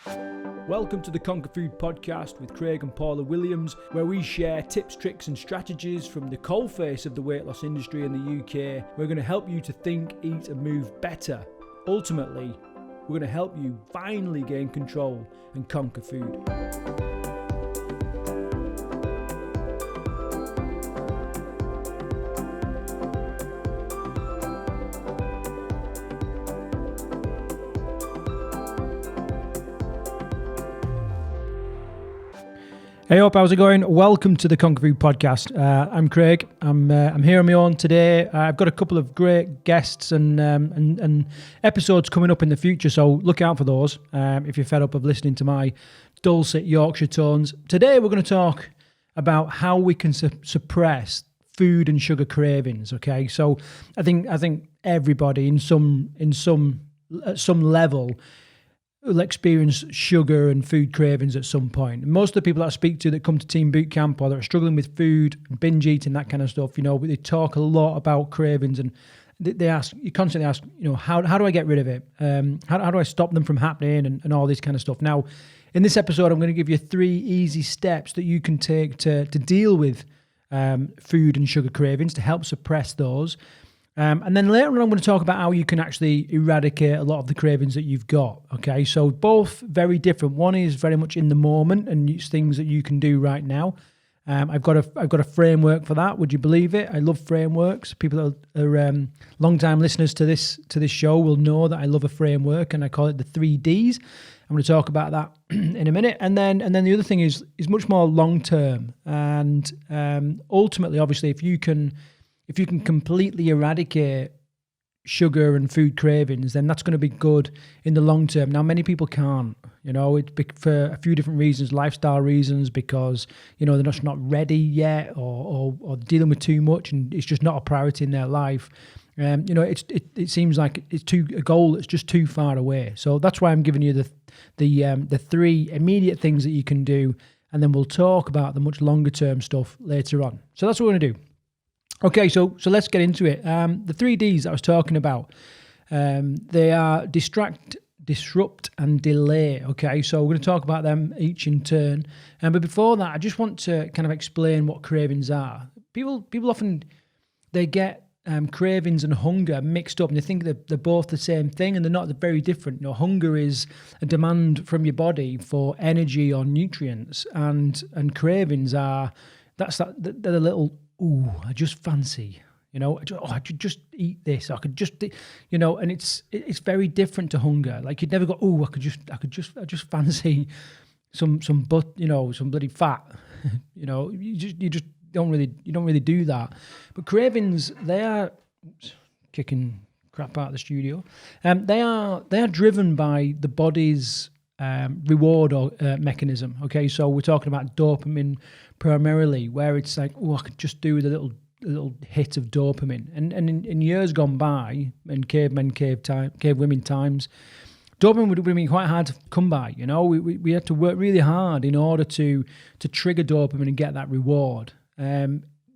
Welcome to the Conquer Food podcast with Craig and Paula Williams, where we share tips, tricks and strategies from the coalface of the weight loss industry in the UK. We're going to help you to think, eat and move better. Ultimately, we're going to help you finally gain control and conquer food. Hey up, how's it going? Welcome to the Conquer Food podcast. I'm Craig. I'm here on my own today. I've got a couple of great guests and episodes coming up in the future, so look out for those. If you're fed up of listening to my dulcet Yorkshire tones, today we're going to talk about how we can suppress food and sugar cravings. Okay, so I think everybody at some level will experience sugar and food cravings at some point. And most of the people that I speak to that come to Team Bootcamp or that are struggling with food, binge eating, that kind of stuff, they talk a lot about cravings, and you constantly ask, how do I get rid of it? How do I stop them from happening and all this kind of stuff? Now, in this episode, I'm going to give you 3 easy steps that you can take to deal with food and sugar cravings to help suppress those. And then later on, I'm going to talk about how you can actually eradicate a lot of the cravings that you've got. Okay, so both very different. One is very much in the moment, and it's things that you can do right now. I've got a framework for that. Would you believe it? I love frameworks. People that are long-time listeners to this show will know that I love a framework, and I call it the 3 Ds. I'm going to talk about that in a minute, and then the other thing is much more long-term, and ultimately, obviously, if you can completely eradicate sugar and food cravings, then that's going to be good in the long term. Now, many people can't, it's for a few different reasons, lifestyle reasons, because, they're just not ready yet or dealing with too much and it's just not a priority in their life. It seems like it's a goal that's just too far away. So that's why I'm giving you the 3 immediate things that you can do, and then we'll talk about the much longer term stuff later on. So that's what we're going to do. Okay, so let's get into it. The 3 Ds that I was talking about, they are distract, disrupt, and delay. Okay, so we're going to talk about them each in turn. But before that, I just want to kind of explain what cravings are. People often, they get cravings and hunger mixed up, and they think they're both the same thing, and they're not. They're very different. Hunger is a demand from your body for energy or nutrients, and cravings are, they're the little, ooh, I just fancy, I could just eat this. I could just, and it's very different to hunger. Like you'd never go, oh, I just fancy some butt, some bloody fat. You just don't really do that. But cravings, they are, kicking crap out of the studio. They are driven by the body's reward or mechanism. Okay, so we're talking about dopamine primarily, where it's like, oh, I could just do with a little hit of dopamine. And in years gone by, in cave women times, dopamine would have been quite hard to come by. We had to work really hard in order to trigger dopamine and get that reward.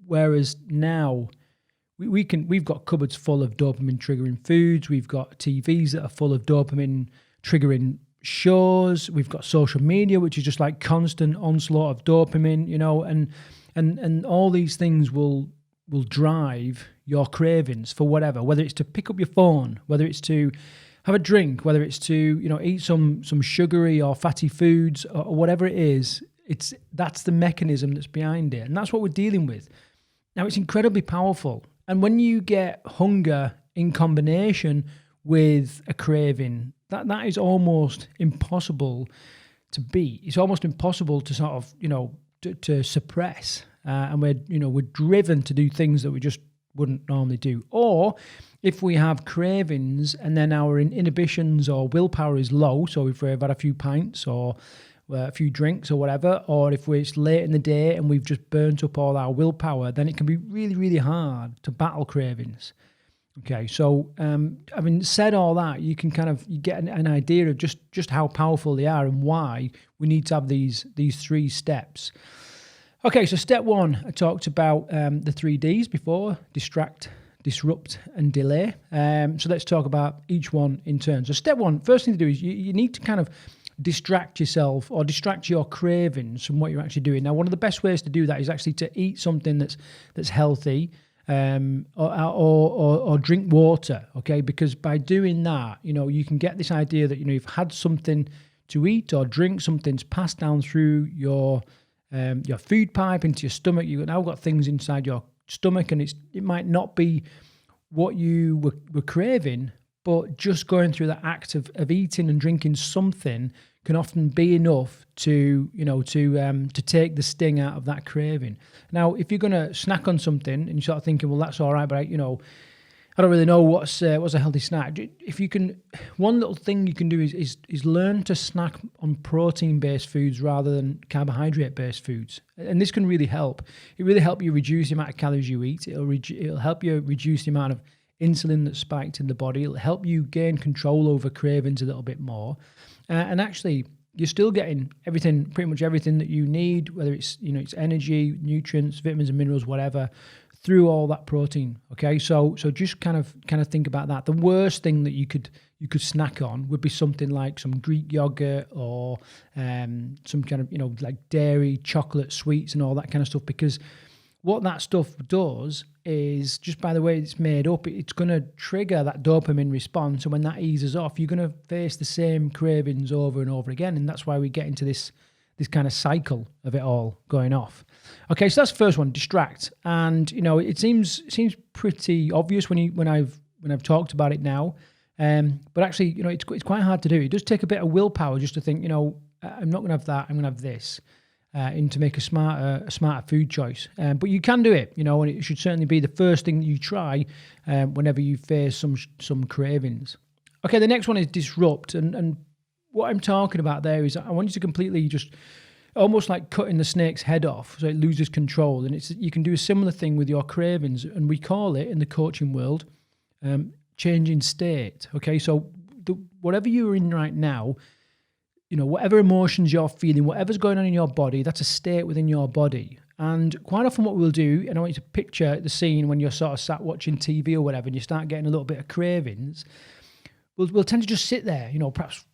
Whereas now we've got cupboards full of dopamine triggering foods. We've got TVs that are full of dopamine triggering shows. We've got social media, which is just like constant onslaught of dopamine, and all these things will drive your cravings for whatever, whether it's to pick up your phone, whether it's to have a drink, whether it's to eat some sugary or fatty foods or whatever it is. That's the mechanism that's behind it, and that's what we're dealing with. Now, it's incredibly powerful, and when you get hunger in combination with a craving, that is almost impossible to beat. It's almost impossible to sort of, to suppress. And we're driven to do things that we just wouldn't normally do. Or if we have cravings and then our inhibitions or willpower is low, so if we've had a few pints or a few drinks or whatever, or if it's late in the day and we've just burnt up all our willpower, then it can be really, really hard to battle cravings. Okay, so having said all that, you can you get an idea of just how powerful they are and why we need to have these 3 steps. Okay, so step 1, I talked about the 3 Ds before: distract, disrupt, and delay. So let's talk about each one in turn. So step 1, first thing to do is you need to distract yourself or distract your cravings from what you're actually doing. Now, one of the best ways to do that is actually to eat something that's healthy, or drink water, okay? Because by doing that, you can get this idea that you've had something to eat or drink, something's passed down through your food pipe into your stomach. You've now got things inside your stomach, and it might not be what you were craving, but just going through the act of eating and drinking something can often be enough to take the sting out of that craving. Now, if you're going to snack on something and you're sort of thinking, well, that's all right, but I don't really know what's a healthy snack. If you can, one little thing you can do is learn to snack on protein-based foods rather than carbohydrate-based foods, and this can really help. It really help you reduce the amount of calories you eat. It'll help you reduce the amount of insulin that's spiked in the body. It'll help you gain control over cravings a little bit more. And actually, you're still getting pretty much everything that you need, whether it's it's energy, nutrients, vitamins and minerals, whatever, through all that protein. Okay, so just kind of think about that. The worst thing that you could snack on would be something like some Greek yogurt or some kind of like dairy, chocolate, sweets, and all that kind of stuff, because what that stuff does is, just by the way it's made up, it's going to trigger that dopamine response. And when that eases off, you're going to face the same cravings over and over again. And that's why we get into this kind of cycle of it all going off. Okay, so that's the first one, distract. And, it seems pretty obvious when I've talked about it now. But actually, it's quite hard to do. It does take a bit of willpower just to think, I'm not going to have that, I'm going to have this. And to make a smarter food choice. But you can do it, and it should certainly be the first thing that you try whenever you face some cravings. Okay, the next one is disrupt. And what I'm talking about there is I want you to completely just almost like cutting the snake's head off so it loses control. And you can do a similar thing with your cravings. And we call it, in the coaching world, changing state. Okay, so whatever you're in right now, whatever emotions you're feeling, whatever's going on in your body, that's a state within your body. And quite often what we'll do, and I want you to picture the scene when you're sort of sat watching TV or whatever, and you start getting a little bit of cravings, we'll tend to just sit there, perhaps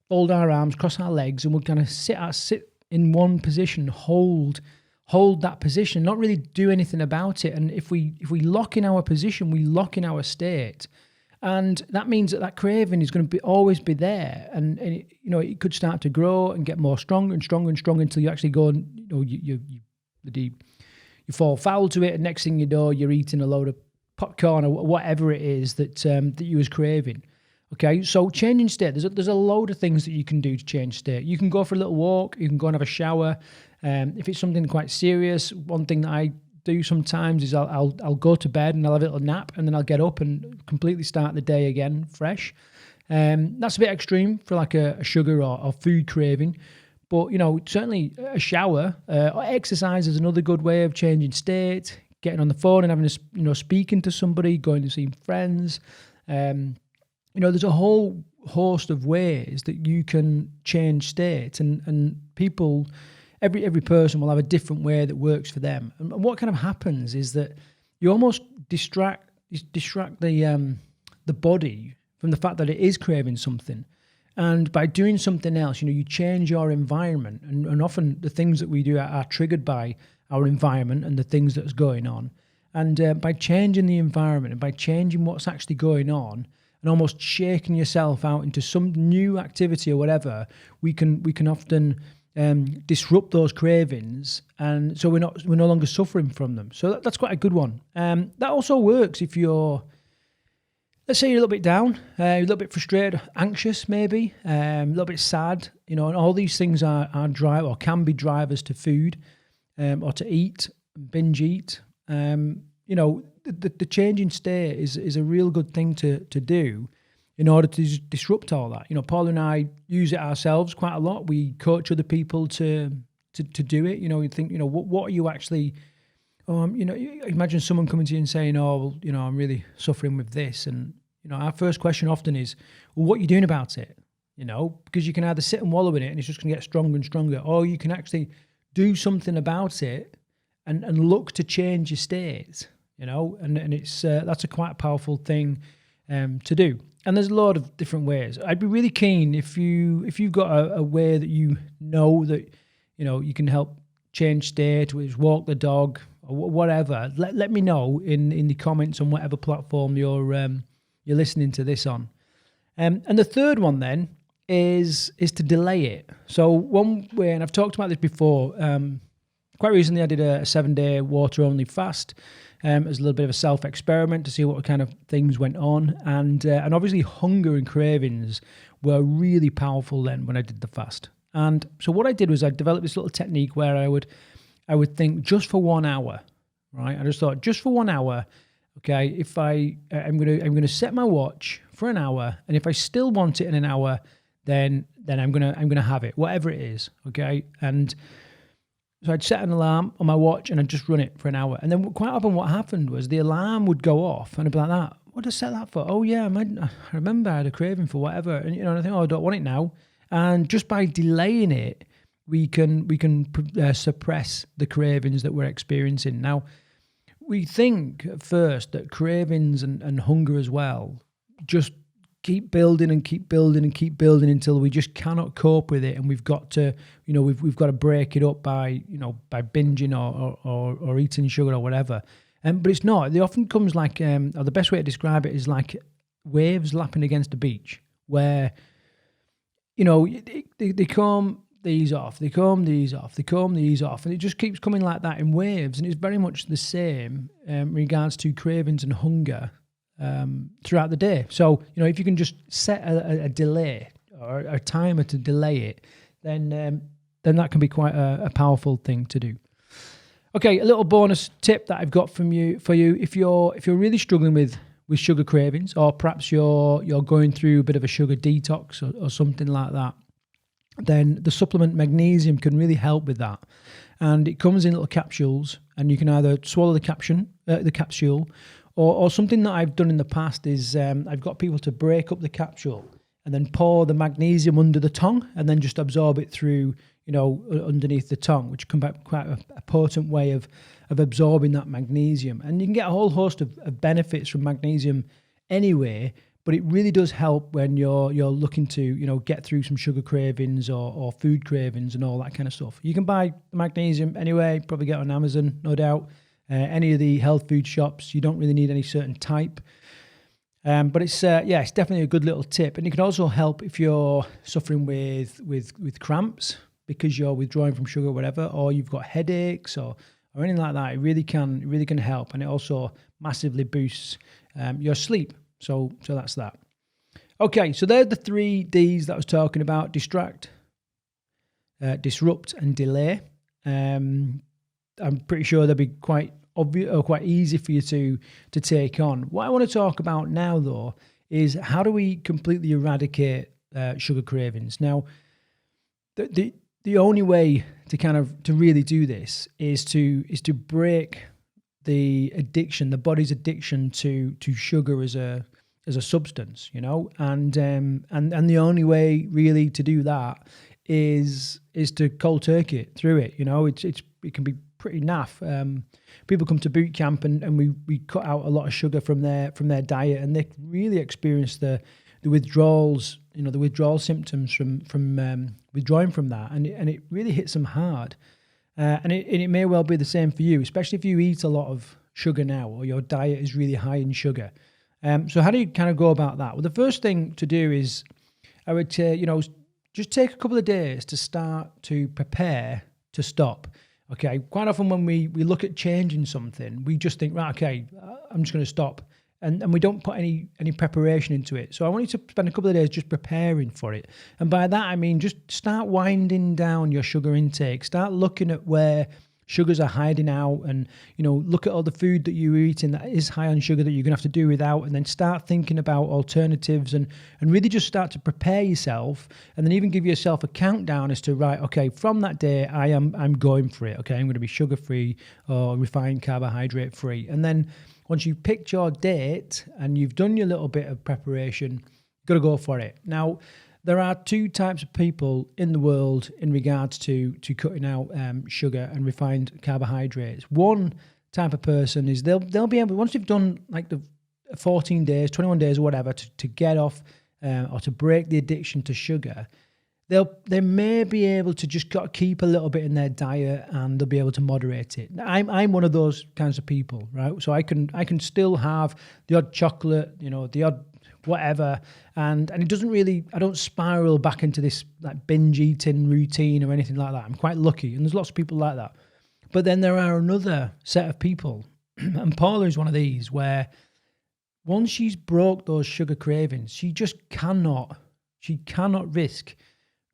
fold our arms, cross our legs, and we'll kind of sit in one position, hold that position, not really do anything about it. And if we lock in our position, we lock in our state. And that means that craving is going to always be there, and it could start to grow and get more stronger and stronger and stronger until you actually go and you fall foul to it, and next thing you know, you're eating a load of popcorn or whatever it is that you was craving. Okay, so changing state. There's a load of things that you can do to change state. You can go for a little walk. You can go and have a shower. If it's something quite serious, one thing that I do sometimes is I'll go to bed and I'll have a little nap, and then I'll get up and completely start the day again fresh. That's a bit extreme for like a sugar or food craving, but certainly a shower or exercise is another good way of changing state. Getting on the phone and having speaking to somebody, going to see friends. There's a whole host of ways that you can change state, and people. Every person will have a different way that works for them. And what kind of happens is that you almost distract the body from the fact that it is craving something. And by doing something else, you change your environment. And often the things that we do are triggered by our environment and the things that's going on. And by changing the environment and by changing what's actually going on and almost shaking yourself out into some new activity or whatever, we can often disrupt those cravings, and so we're no longer suffering from them. So that's quite a good one. That also works if you're, let's say, you're a little bit down, a little bit frustrated, anxious, maybe a little bit sad. And all these things are drive or can be drivers to food, or to eat, binge eat. The changing state is a real good thing to do in order to disrupt all that. Paul and I use it ourselves quite a lot. We coach other people to do it. You think, what are you actually, imagine someone coming to you and saying, oh, well, I'm really suffering with this. And, our first question often is, well, what are you doing about it? Because you can either sit and wallow in it and it's just going to get stronger and stronger, or you can actually do something about it and look to change your state, and it's, that's a quite powerful thing to do. And there's a lot of different ways. I'd be really keen if you've got a way that you know that you can help change state, which is walk the dog or whatever. Let me know in the comments on whatever platform you're listening to this on. And the third one then is to delay it. So one way, and I've talked about this before. Quite recently, I did a 7-day water-only fast. It was a little bit of a self-experiment to see what kind of things went on. And obviously hunger and cravings were really powerful then when I did the fast. And so what I did was I developed this little technique where I would think just for 1 hour, right? I just thought just for 1 hour, okay, if I'm gonna set my watch for an hour, and if I still want it in an hour, then I'm gonna have it, whatever it is, okay? And so I'd set an alarm on my watch and I'd just run it for an hour. And then quite often what happened was the alarm would go off and I'd be like, what did I set that for? Oh yeah, I remember I had a craving for whatever. And and I think, I don't want it now. And just by delaying it, we can suppress the cravings that we're experiencing. Now, we think at first that cravings and hunger as well just keep building and keep building and keep building until we just cannot cope with it, and we've got to, we've got to break it up by binging or eating sugar or whatever. But it's not. It often comes like, or the best way to describe it is like waves lapping against a beach, where they come these off, they come these off, they come these off, and it just keeps coming like that in waves. And it's very much the same in regards to cravings and hunger throughout the day. So, if you can just set a delay or a timer to delay it, then that can be quite a powerful thing to do. Okay, a little bonus tip that I've got for you. If you're really struggling with sugar cravings, or perhaps you're going through a bit of a sugar detox or something like that, then the supplement Magnesium can really help with that. And it comes in little capsules, and you can either swallow the capsule, or something that I've done in the past is I've got people to break up the capsule and then pour the magnesium under the tongue and then just absorb it through, underneath the tongue, which can be quite a potent way of absorbing that magnesium. And you can get a whole host of benefits from magnesium anyway, but it really does help when you're looking to, get through some sugar cravings or food cravings and all that kind of stuff. You can buy the magnesium anyway, probably get it on Amazon, no doubt. Any of the health food shops, you don't really need any certain type. But it's definitely a good little tip. And it can also help if you're suffering with cramps because you're withdrawing from sugar or whatever, or you've got headaches or anything like that. It really can help. And it also massively boosts your sleep. So that's that. Okay, so they're the 3 Ds that I was talking about: distract, disrupt, and delay. I'm pretty sure they'll be quite obvious or quite easy for you to take on. What I want to talk about now, though, is how do we completely eradicate sugar cravings? Now, the only way to really do this is to break the addiction, the body's addiction to sugar as a substance, and the only way really to do that is to cold turkey it through it. It can be pretty naff. People come to boot camp and we cut out a lot of sugar from their diet, and they really experience the withdrawals, the withdrawal symptoms from withdrawing from that, and it really hits them hard. And it may well be the same for you, especially if you eat a lot of sugar now or your diet is really high in sugar. So how do you kind of go about that? Well, the first thing to do is I would just take a couple of days to start to prepare to stop. Okay, quite often when we look at changing something, we just think, right, okay, I'm just going to stop. And we don't put any preparation into it. So I want you to spend a couple of days just preparing for it. And by that, I mean, just start winding down your sugar intake. Start looking at where sugars are hiding out, and, look at all the food that you're eating that is high on sugar that you're going to have to do without, and then start thinking about alternatives and really just start to prepare yourself, and then even give yourself a countdown as to, right, okay, from that day, I'm going for it. Okay, I'm going to be sugar-free or refined carbohydrate-free. And then once you've picked your date and you've done your little bit of preparation, you've got to go for it. Now, there are 2 types of people in the world in regards to cutting out sugar and refined carbohydrates. One type of person is they'll be able, once they've done like 14 days, 21 days or whatever to get off or to break the addiction to sugar, they may be able to just keep a little bit in their diet, and they'll be able to moderate it. I'm one of those kinds of people, right? So I can still have the odd chocolate, the odd whatever, and it doesn't really, I don't spiral back into this like binge eating routine or anything like that. I'm quite lucky, and there's lots of people like that. But then there are another set of people, and Paula is one of these, where once she's broke those sugar cravings, she cannot risk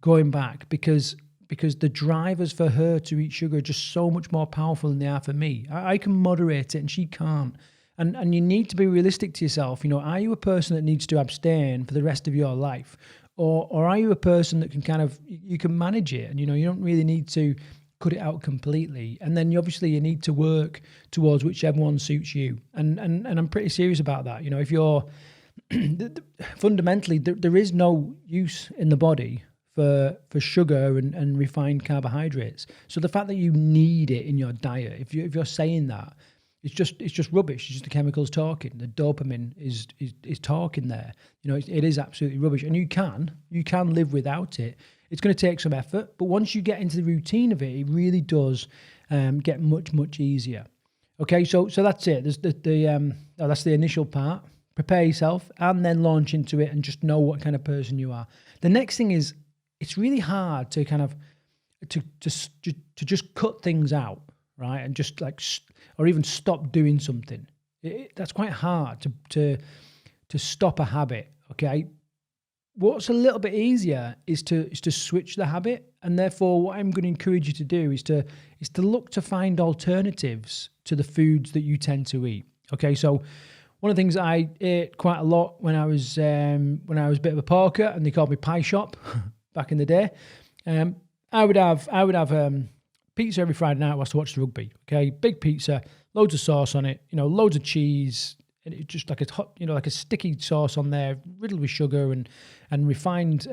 going back because the drivers for her to eat sugar are just so much more powerful than they are for me. I can moderate it and she can't. And you need to be realistic to yourself. Are you a person that needs to abstain for the rest of your life? Or are you a person that can you can manage it, and you don't really need to cut it out completely? And then you need to work towards whichever one suits you. And I'm pretty serious about that. If you're fundamentally, there is no use in the body for sugar and refined carbohydrates. So the fact that you need it in your diet, if you're saying that, it's just rubbish. It's just the chemicals talking. The dopamine is talking there. It is absolutely rubbish, and you can live without it. It's going to take some effort, but once you get into the routine of it, it really does get much easier. Okay, so that's it. There's that's the initial part. Prepare yourself, and then launch into it, and just know what kind of person you are. The next thing is, it's really hard to to just cut things out, right? And just or even stop doing something. That's quite hard to stop a habit. Okay, what's a little bit easier is to switch the habit, and therefore what I'm going to encourage you to do is to look to find alternatives to the foods that you tend to eat. Okay, so one of the things I ate quite a lot when I was a bit of a porker, and they called me Pie Shop back in the day. I would have pizza every Friday night whilst I watched the rugby. Okay, big pizza, loads of sauce on it, loads of cheese, and it's just like a hot, like a sticky sauce on there, riddled with sugar and refined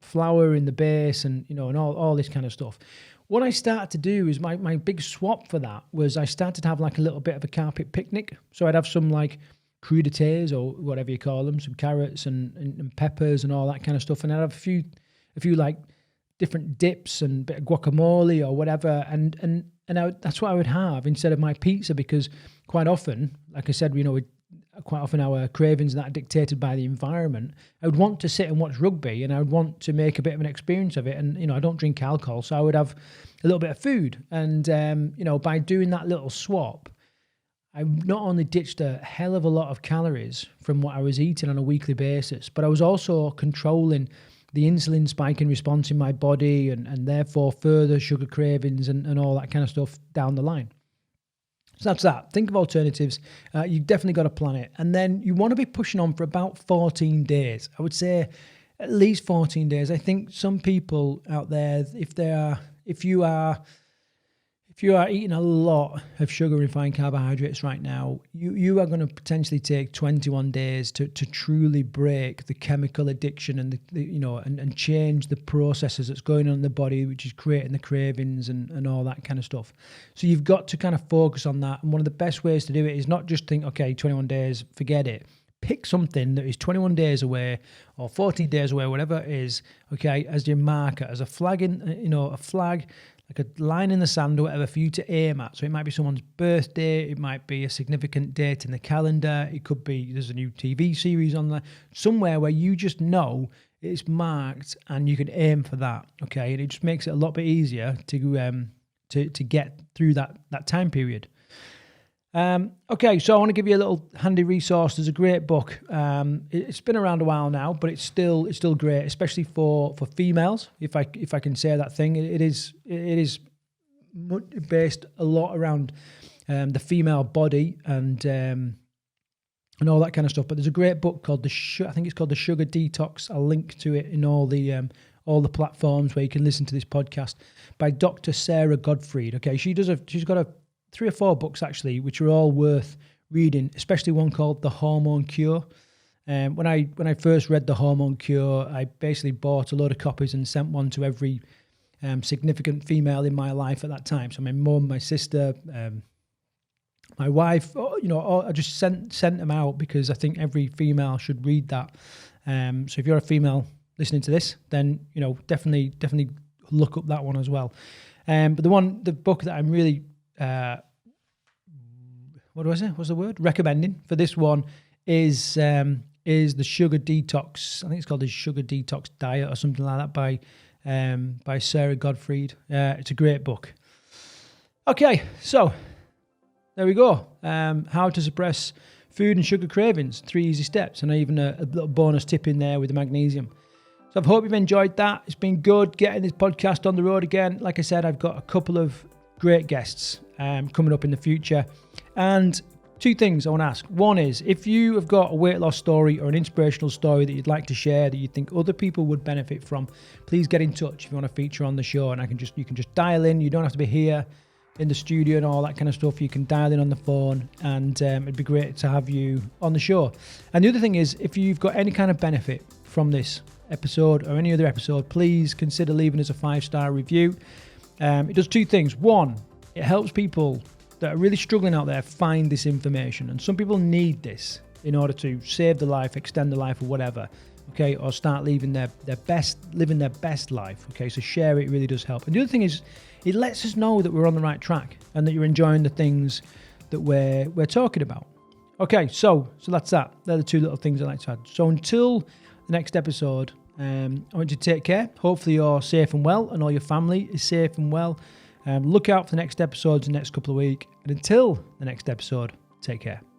flour in the base, and and all this kind of stuff. What I started to do is my big swap for that was I started to have like a little bit of a carpet picnic. So I'd have some like crudités or whatever you call them, some carrots and peppers and all that kind of stuff, and I'd have a few like different dips and a bit of guacamole or whatever, and that's what I would have instead of my pizza, because quite often, like I said, quite often our cravings and that are dictated by the environment. I would want to sit and watch rugby, and I would want to make a bit of an experience of it, and I don't drink alcohol, so I would have a little bit of food, and by doing that little swap, I not only ditched a hell of a lot of calories from what I was eating on a weekly basis, but I was also controlling the insulin spiking response in my body, and therefore further sugar cravings and all that kind of stuff down the line. So that's that. Think of alternatives. You've definitely got to plan it. And then you want to be pushing on for about 14 days. I would say at least 14 days. I think some people out there, if you are eating a lot of sugar refined carbohydrates right now, you are going to potentially take 21 days to truly break the chemical addiction and and change the processes that's going on in the body, which is creating the cravings and all that kind of stuff. So you've got to kind of focus on that. And one of the best ways to do it is not just think, okay, 21 days, forget it. Pick something that is 21 days away or 14 days away, whatever it is, okay, as your marker, as a flag a flag, like a line in the sand or whatever for you to aim at. So it might be someone's birthday, it might be a significant date in the calendar, it could be there's a new TV series on there, somewhere where you just know it's marked and you can aim for that, okay? And it just makes it a lot bit easier to get through that time period. Okay, so I want to give you a little handy resource. There's a great book. It's been around a while now, but it's still great, especially for females. If I can say that thing, it is based a lot around the female body and all that kind of stuff. But there's a great book called I think it's called The Sugar Detox. I'll link to it in all the platforms where you can listen to this podcast, by Dr. Sarah Gottfried. Okay, she's got 3 or 4 books actually, which are all worth reading, especially one called The Hormone Cure. When I first read The Hormone Cure, I basically bought a load of copies and sent one to every significant female in my life at that time. So my mum, my sister, My wife, I just sent them out because I think every female should read that. So if you're a female listening to this, then definitely look up that one as well. But the book that I'm really recommending for this one is the Sugar Detox. I think it's called the Sugar Detox Diet or something like that by Sarah Gottfried. It's a great book. Okay, so there we go. How to suppress food and sugar cravings, 3 easy steps, and even a little bonus tip in there with the magnesium. So I hope you've enjoyed that. It's been good getting this podcast on the road again. Like I said, I've got a couple of great guests coming up in the future. And 2 things I want to ask. One is, if you have got a weight loss story or an inspirational story that you'd like to share that you think other people would benefit from, please get in touch if you want to feature on the show. And you can just dial in. You don't have to be here in the studio and all that kind of stuff. You can dial in on the phone, and it'd be great to have you on the show. And the other thing is, if you've got any kind of benefit from this episode or any other episode, please consider leaving us a 5-star review. It does 2 things. One, it helps people that are really struggling out there find this information, and some people need this in order to save their life, extend their life, or whatever, okay, or start living their best life, okay. So share it really does help. And the other thing is, it lets us know that we're on the right track and that you're enjoying the things that we're talking about. Okay, so that's that. They're the 2 little things I like to add. So until the next episode, I want you to take care. Hopefully you're safe and well, and all your family is safe and well. Look out for the next episodes in the next couple of weeks. And until the next episode, take care.